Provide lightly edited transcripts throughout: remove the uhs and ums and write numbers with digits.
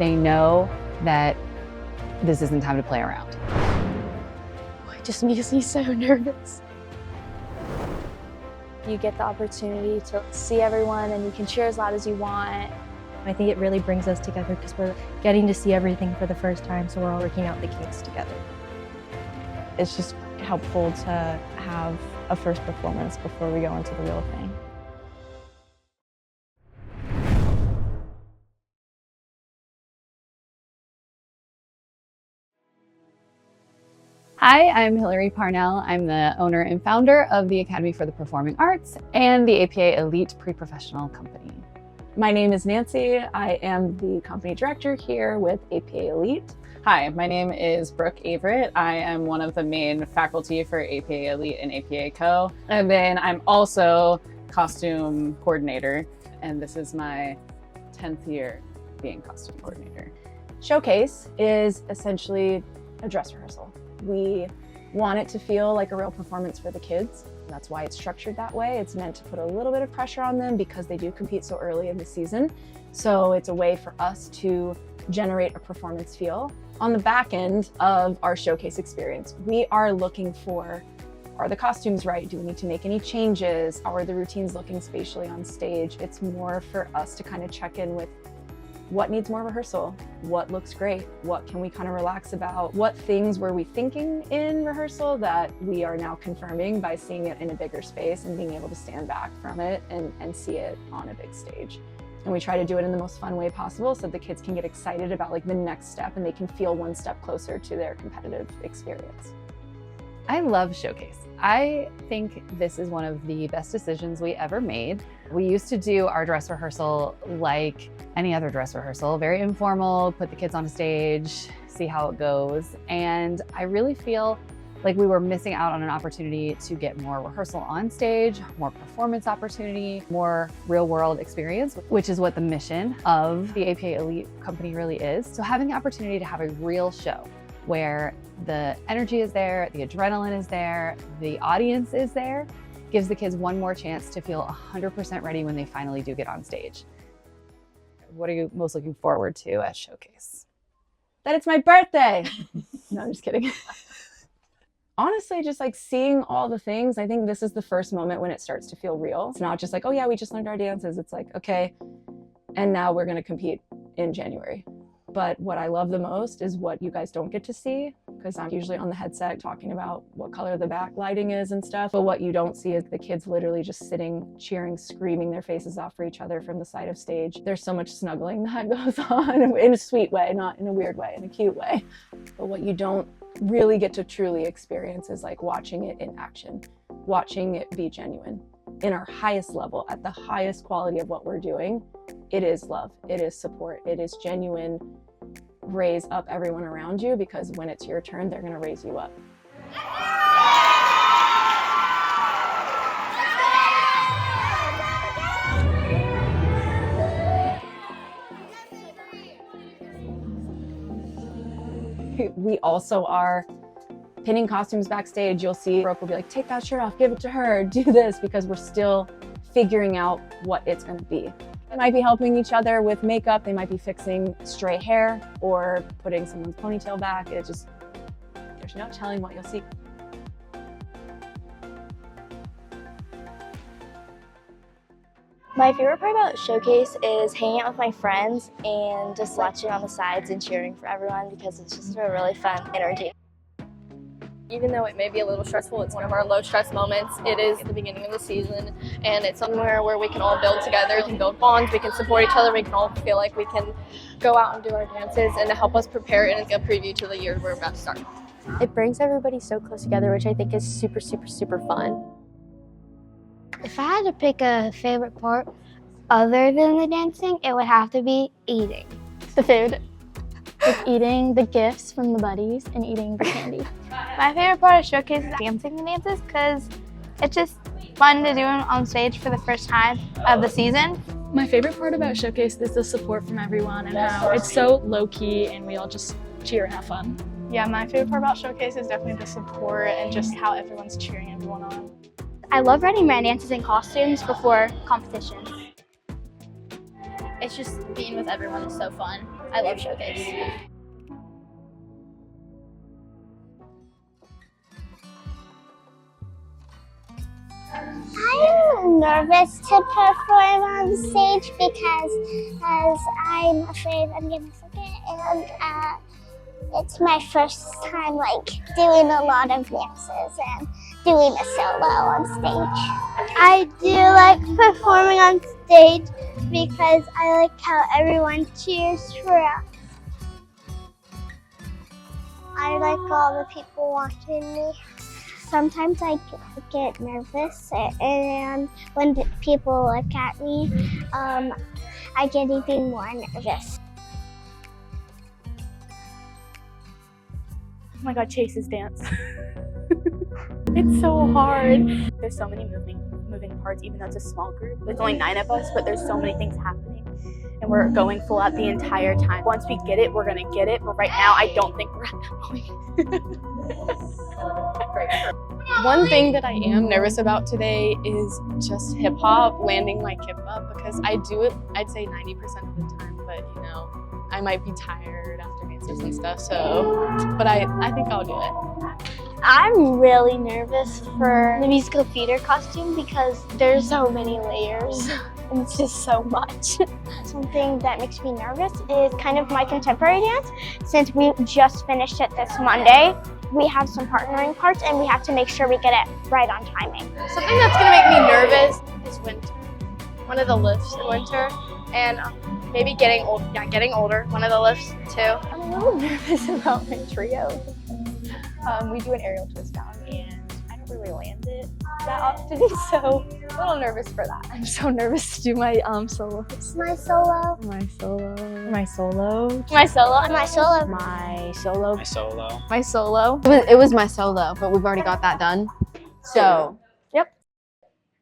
They know that this isn't time to play around. It just makes me so nervous. You get the opportunity to see everyone and you can cheer as loud as you want. I think it really brings us together because we're getting to see everything for the first time, so we're all working out the kinks together. It's just helpful to have a first performance before we go into the real thing. Hi, I'm Hillary Parnell. I'm the owner and founder of the Academy for the Performing Arts and the APA Elite Pre-Professional Company. My name is Nancy. I am the company director here with APA Elite. Hi, my name is Brooke Averett. I am one of the main faculty for APA Elite and APA Co. And then I'm also costume coordinator. And this is my 10th year being costume coordinator. Showcase is essentially a dress rehearsal. We want it to feel like a real performance for the kids. That's why it's structured that way. It's meant to put a little bit of pressure on them because they do compete so early in the season. So it's a way for us to generate a performance feel. On the back end of our showcase experience, we are looking for, are the costumes right? Do we need to make any changes? How are the routines looking spatially on stage? It's more for us to kind of check in with what needs more rehearsal, what looks great, what can we kind of relax about, what things were we thinking in rehearsal that we are now confirming by seeing it in a bigger space and being able to stand back from it and see it on a big stage. And we try to do it in the most fun way possible so the kids can get excited about like the next step and they can feel one step closer to their competitive experience. I love Showcase. I think this is one of the best decisions we ever made. We used to do our dress rehearsal like any other dress rehearsal, very informal, put the kids on a stage, see how it goes. And I really feel like we were missing out on an opportunity to get more rehearsal on stage, more performance opportunity, more real world experience, which is what the mission of the APA Elite Company really is. So having the opportunity to have a real show where the energy is there, the adrenaline is there, the audience is there, gives the kids one more chance to feel 100% ready when they finally do get on stage. What are you most looking forward to at Showcase? That it's my birthday. No, I'm just kidding. Honestly, just like seeing all the things, I think this is the first moment when it starts to feel real. It's not just like, oh yeah, we just learned our dances. It's like, okay, and now we're gonna compete in January. But what I love the most is what you guys don't get to see, because I'm usually on the headset talking about what color the backlighting is and stuff. But what you don't see is the kids literally just sitting, cheering, screaming their faces off for each other from the side of stage. There's so much snuggling that goes on in a sweet way, not in a weird way, in a cute way. But what you don't really get to truly experience is like watching it in action, watching it be genuine. In our highest level, at the highest quality of what we're doing, it is love, it is support, it is genuine raise up everyone around you, because when it's your turn, they're gonna raise you up. We also are pinning costumes backstage. You'll see Brooke will be like, take that shirt off, give it to her, do this, because we're still figuring out what it's gonna be. They might be helping each other with makeup. They might be fixing stray hair or putting someone's ponytail back. It just, there's no telling what you'll see. My favorite part about Showcase is hanging out with my friends and just watching on the sides and cheering for everyone, because it's just a really fun energy. Even though it may be a little stressful, it's one of our low stress moments. It is the beginning of the season, and it's somewhere where we can all build together, we can build bonds, we can support each other, we can all feel like we can go out and do our dances, and to help us prepare it and a preview to the year we're about to start. It brings everybody so close together, which I think is super, super, super fun. If I had to pick a favorite part other than the dancing, it would have to be eating. The food. Like eating the gifts from the buddies and eating the candy. My favorite part of Showcase is dancing the dances, because it's just fun to do them on stage for the first time of the season. My favorite part about Showcase is the support from everyone and how it's so low-key and we all just cheer and have fun. Yeah, my favorite part about Showcase is definitely the support and just how everyone's cheering everyone on. I love running my dances in costumes before competitions. It's just being with everyone is so fun. I love Showcase. I'm nervous to perform on stage because I'm afraid I'm gonna forget, and it's my first time doing a lot of dances and doing a solo on stage. I do like performing on stage because I like how everyone cheers for us. I like all the people watching me. Sometimes I get nervous, and when people look at me, I get even more nervous. Oh my god, Chase's dance. It's so hard. There's so many moving parts, even though it's a small group. There's only 9 of us, but there's so many things happening. And we're going full out the entire time. Once we get it, we're gonna get it. But right now, I don't think we're at that point. One thing that I am nervous about today is just hip hop, landing my kip up, because I do it, I'd say 90% of the time, but you know, I might be tired after dances and stuff, so, but I think I'll do it. I'm really nervous for the musical theater costume because there's so many layers and it's just so much. Something that makes me nervous is kind of my contemporary dance. Since we just finished it this Monday, we have some partnering parts and we have to make sure we get it right on timing. Something that's gonna make me nervous is winter. One of the lifts in winter, and maybe getting older. One of the lifts too. I'm a little nervous about my trio. We do an aerial twist down and I don't really land it that often, so I'm a little nervous for that. I'm so nervous to do my solos. My solo. My solo. My solo. My solo. My solo. My solo. My solo. My solo. It was my solo, but we've already got that done. So, yep.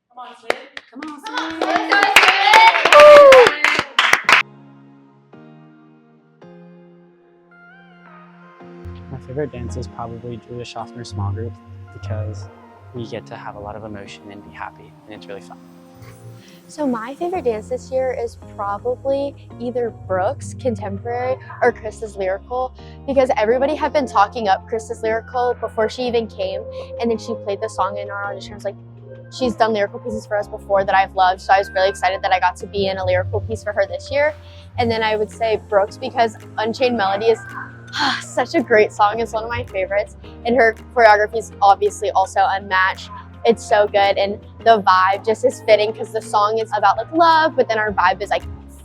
Come on, Swede. Come on, Swede. My favorite dance is probably Julia Schaffner's small group because we get to have a lot of emotion and be happy, and it's really fun. So my favorite dance this year is probably either Brooke's Contemporary or Krista's Lyrical, because everybody had been talking up Krista's Lyrical before she even came, and then she played the song in our audition. I was like, she's done lyrical pieces for us before that I've loved, so I was really excited that I got to be in a lyrical piece for her this year. And then I would say Brooke's because Unchained Melody is such a great song. It's one of my favorites, and her choreography is obviously also unmatched. It's so good, and the vibe just is fitting because the song is about love, but then our vibe is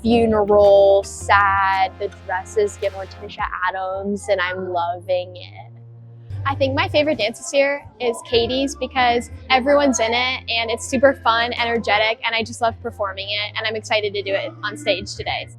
funeral, sad. The dresses give more Tisha Adams, and I'm loving it. I think my favorite dance this year is Katie's because everyone's in it and it's super fun, energetic, and I just love performing it, and I'm excited to do it on stage today.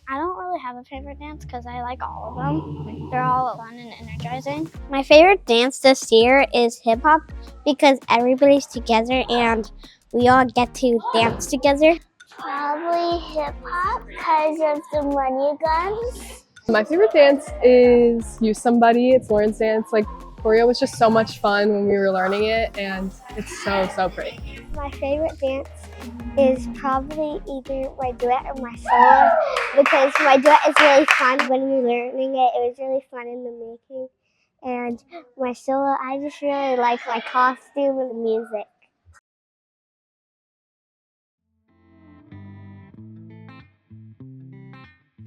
I don't really have a favorite dance because I like all of them. They're all fun and energizing. My favorite dance this year is hip hop because everybody's together and we all get to dance together. Probably hip hop because of the money guns. My favorite dance is Use Somebody. It's Lauren's dance. Choreo was just so much fun when we were learning it, and it's so pretty. My favorite dance is probably either my duet or my solo because my duet is really fun when we were learning it. It was really fun in the making. And my solo, I just really like my costume and the music.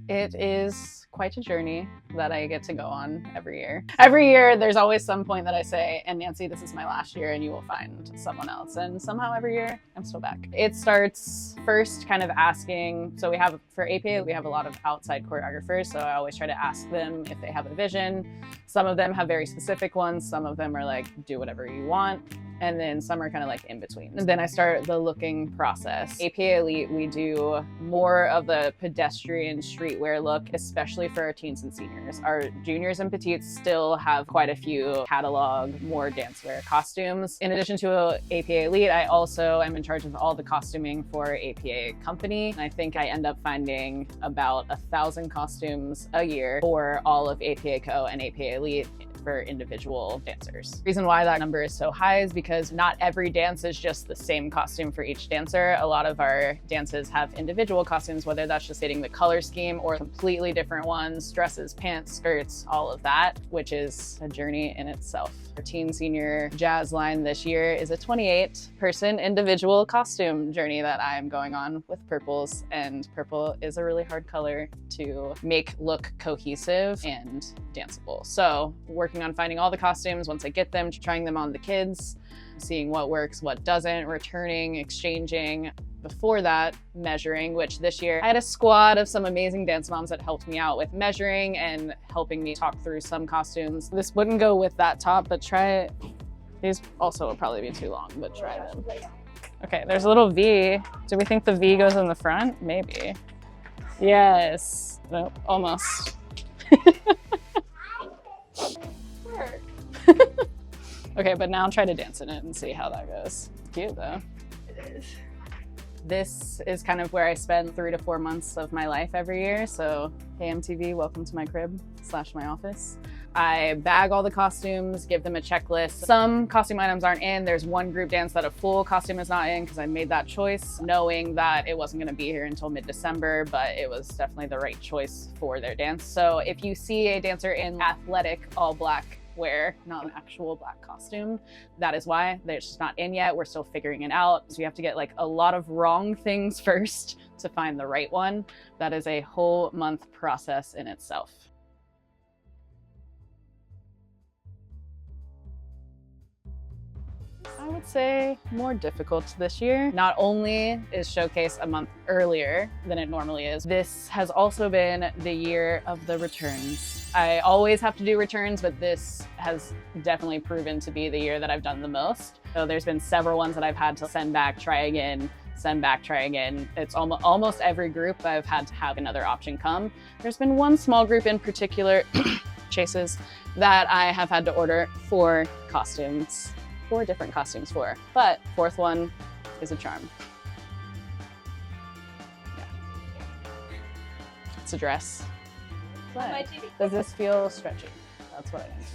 It is quite a journey that I get to go on every year. Every year, there's always some point that I say, and Nancy, this is my last year and you will find someone else. And somehow every year, I'm still back. It starts first kind of asking, so for APA, we have a lot of outside choreographers, so I always try to ask them if they have a vision. Some of them have very specific ones. Some of them are do whatever you want. And then some are kind of in between. And then I start the looking process. APA Elite, we do more of the pedestrian streetwear look, especially for our teens and seniors. Our juniors and petites still have quite a few catalog, more dancewear costumes. In addition to APA Elite, I also am in charge of all the costuming for APA Company. I think I end up finding about 1,000 costumes a year for all of APA Co and APA Elite for individual dancers. The reason why that number is so high is because because not every dance is just the same costume for each dancer. A lot of our dances have individual costumes, whether that's just hitting the color scheme or completely different ones, dresses, pants, skirts, all of that, which is a journey in itself. Our teen senior jazz line this year is a 28-person individual costume journey that I'm going on with purples, and purple is a really hard color to make look cohesive and danceable. So working on finding all the costumes, once I get them, trying them on the kids, seeing what works, what doesn't, returning, exchanging. Before that, measuring, which this year I had a squad of some amazing dance moms that helped me out with measuring and helping me talk through some costumes. This wouldn't go with that top, but try it. These also will probably be too long, but try them. Okay, there's a little V. Do we think the V goes in the front? Maybe. Yes. Nope, almost. Okay, but now try to dance in it and see how that goes. Cute though. It is. This is kind of where I spend 3 to 4 months of my life every year. So, hey MTV, welcome to my crib / my office. I bag all the costumes, give them a checklist. Some costume items aren't in. There's one group dance that a full costume is not in because I made that choice knowing that it wasn't going to be here until mid-December, but it was definitely the right choice for their dance. So if you see a dancer in athletic all black wear, not an actual black costume, that is why. They're just not in yet. We're still figuring it out. So you have to get like a lot of wrong things first to find the right one. That is a whole month process in itself. I would say more difficult this year. Not only is Showcase a month earlier than it normally is, this has also been the year of the returns. I always have to do returns, but this has definitely proven to be the year that I've done the most. So there's been several ones that I've had to send back, try again, send back, try again. It's almost every group I've had to have another option come. There's been one small group in particular, Chases, that I have had to order 4 costumes. 4 different costumes for, but 4th one is a charm. Yeah. It's a dress. But does this feel stretchy? That's what I need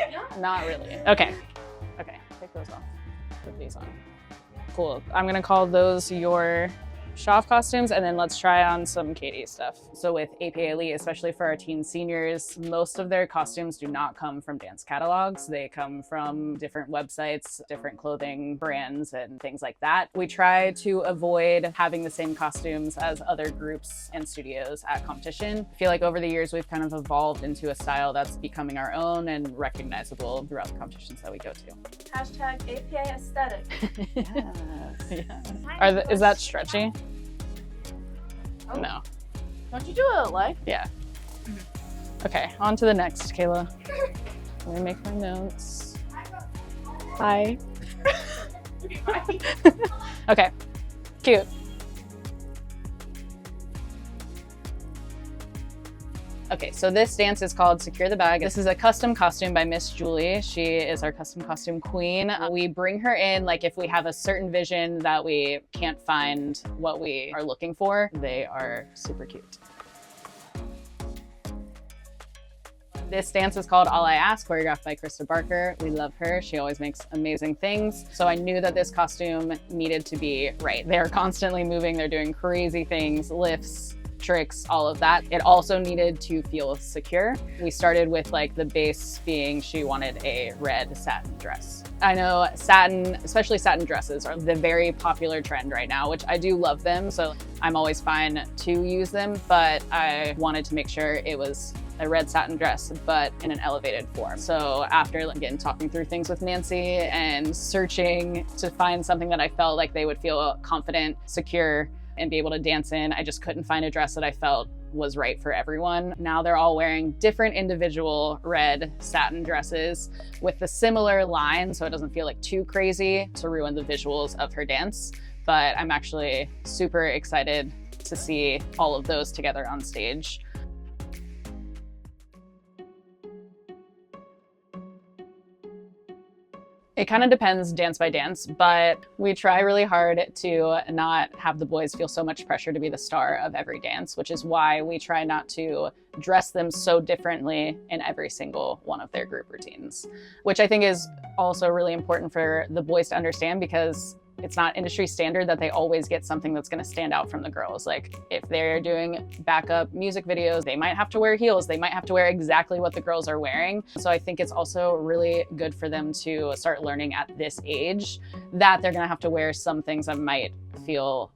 to know. Not really. Okay. Okay, take those off. Put these on. Cool. I'm gonna call those your Schaff costumes, and then let's try on some Katie stuff. So with APA Elite, especially for our teen seniors, most of their costumes do not come from dance catalogs. They come from different websites, different clothing brands, and things like that. We try to avoid having the same costumes as other groups and studios at competition. I feel like over the years, we've kind of evolved into a style that's becoming our own and recognizable throughout the competitions that we go to. Hashtag APA aesthetic. Yes. Yeah. Is that stretchy? Oh. No. Don't you do it live? Yeah. Okay, on to the next, Kayla. Let me make my notes. Hi. Okay, cute. Okay, so this dance is called Secure the Bag. This is a custom costume by Miss Julie. She is our custom costume queen. We bring her in like if we have a certain vision that we can't find what we are looking for. They are super cute. This dance is called All I Ask, choreographed by Krista Barker. We love her. She always makes amazing things. So I knew that this costume needed to be right. They're constantly moving. They're doing crazy things, lifts, tricks, all of that. It also needed to feel secure. We started with like the base being she wanted a red satin dress. I know satin, especially satin dresses, are the very popular trend right now, which I do love them. So I'm always fine to use them, but I wanted to make sure it was a red satin dress, but in an elevated form. So after again talking through things with Nancy and searching to find something that I felt like they would feel confident, secure, and be able to dance in, I just couldn't find a dress that I felt was right for everyone. Now they're all wearing different individual red satin dresses with the similar line, so it doesn't feel like too crazy to ruin the visuals of her dance. But I'm actually super excited to see all of those together on stage. It kind of depends dance by dance, but we try really hard to not have the boys feel so much pressure to be the star of every dance, which is why we try not to dress them so differently in every single one of their group routines, which I think is also really important for the boys to understand, because it's not industry standard that they always get something that's going to stand out from the girls. Like if they're doing backup music videos, they might have to wear heels. They might have to wear exactly what the girls are wearing. So I think it's also really good for them to start learning at this age that they're going to have to wear some things that might feel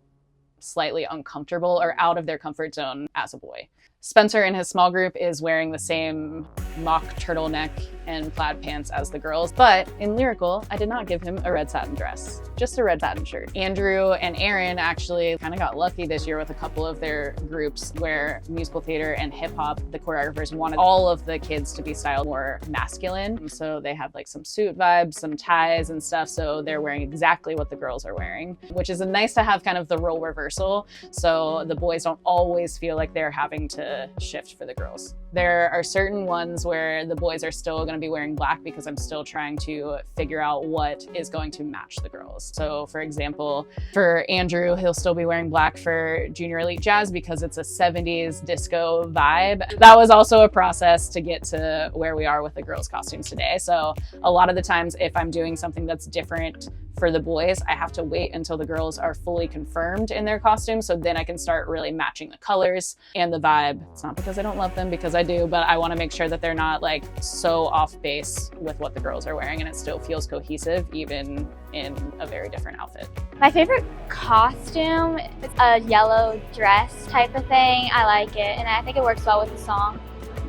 slightly uncomfortable or out of their comfort zone as a boy. Spencer in his small group is wearing the same mock turtleneck and plaid pants as the girls, but in Lyrical, I did not give him a red satin dress, just a red satin shirt. Andrew and Aaron actually kind of got lucky this year with a couple of their groups where musical theater and hip hop, the choreographers wanted all of the kids to be styled more masculine. So they have like some suit vibes, some ties and stuff. So they're wearing exactly what the girls are wearing, which is nice to have kind of the role reversal. So the boys don't always feel like they're having to shift for the girls. There are certain ones where the boys are still going to be wearing black because I'm still trying to figure out what is going to match the girls. So for example, for Andrew, he'll still be wearing black for Junior Elite Jazz because it's a 70s disco vibe. That was also a process to get to where we are with the girls' costumes today. So a lot of the times if I'm doing something that's different for the boys, I have to wait until the girls are fully confirmed in their costumes, so then I can start really matching the colors and the vibe. It's not because I don't love them, because I do, but I want to make sure that they're not like so off base with what the girls are wearing and it still feels cohesive even in a very different outfit. My favorite costume is a yellow dress type of thing. I like it, and I think it works well with the song.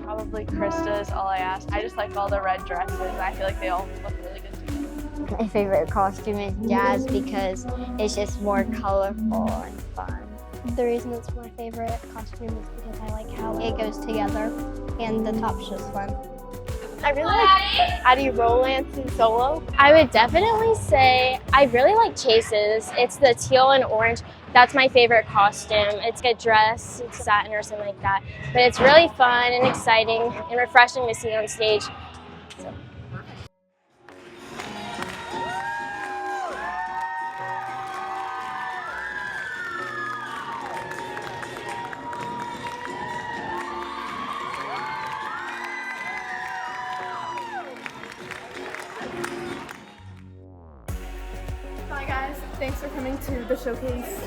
Probably Krista's All I Ask. I just like all the red dresses. I feel like they all look really good together. My favorite costume is Jazz because it's just more colorful and fun. The reason it's my favorite costume is because I like how it goes together, and the top's just fun. I really like Addie Rowlance and Solo. I would definitely say I really like Chase's. It's the teal and orange. That's my favorite costume. It's a dress, it's satin or something like that. But it's really fun and exciting and refreshing to see on stage. So. Hi guys, thanks for coming to the Showcase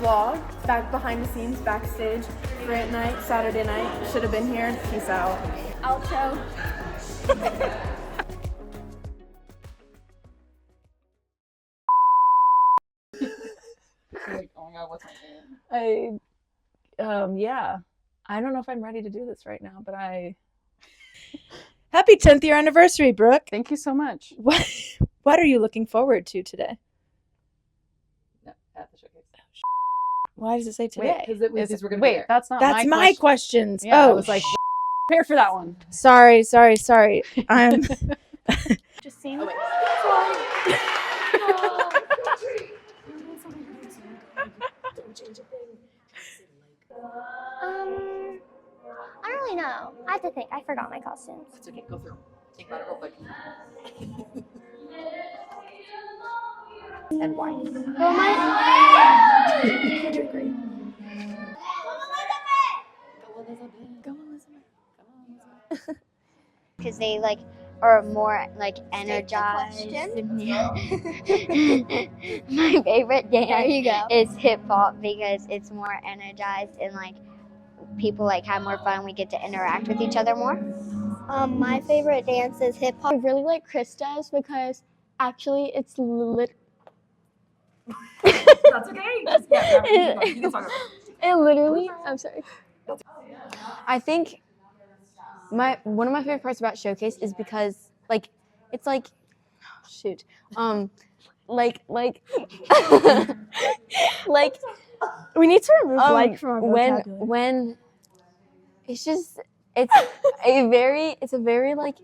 vlog. Back behind the scenes, backstage, Grant night, Saturday night. Should have been here. Peace out. Outro. Like, oh my God, what's my name? Yeah. I don't know if I'm ready to do this right now, but Happy 10th year anniversary, Brooke. Thank you so much. What are you looking forward to today? No, at the Showcase. Why does it say today? Wait, that's not That's my questions. Yeah, oh, I was like, prepare for that one. sorry. I'm Just seeing. I don't really know. I have to think. I forgot my costumes. It's okay, go through. Think about it real quick. And why? Well, You're doing great. Go Elizabeth. Because they like are more like energized. My favorite dance is hip hop because it's more energized and like people like have more fun. We get to interact with each other more. my favorite dance is hip hop. I really like Krista's because actually it's That's okay. Just, yeah, you can talk about it. It literally, I'm sorry. I think one of my favorite parts about Showcase is because like it's like like we need to remove like from our vocabulary. when it's just it's a very like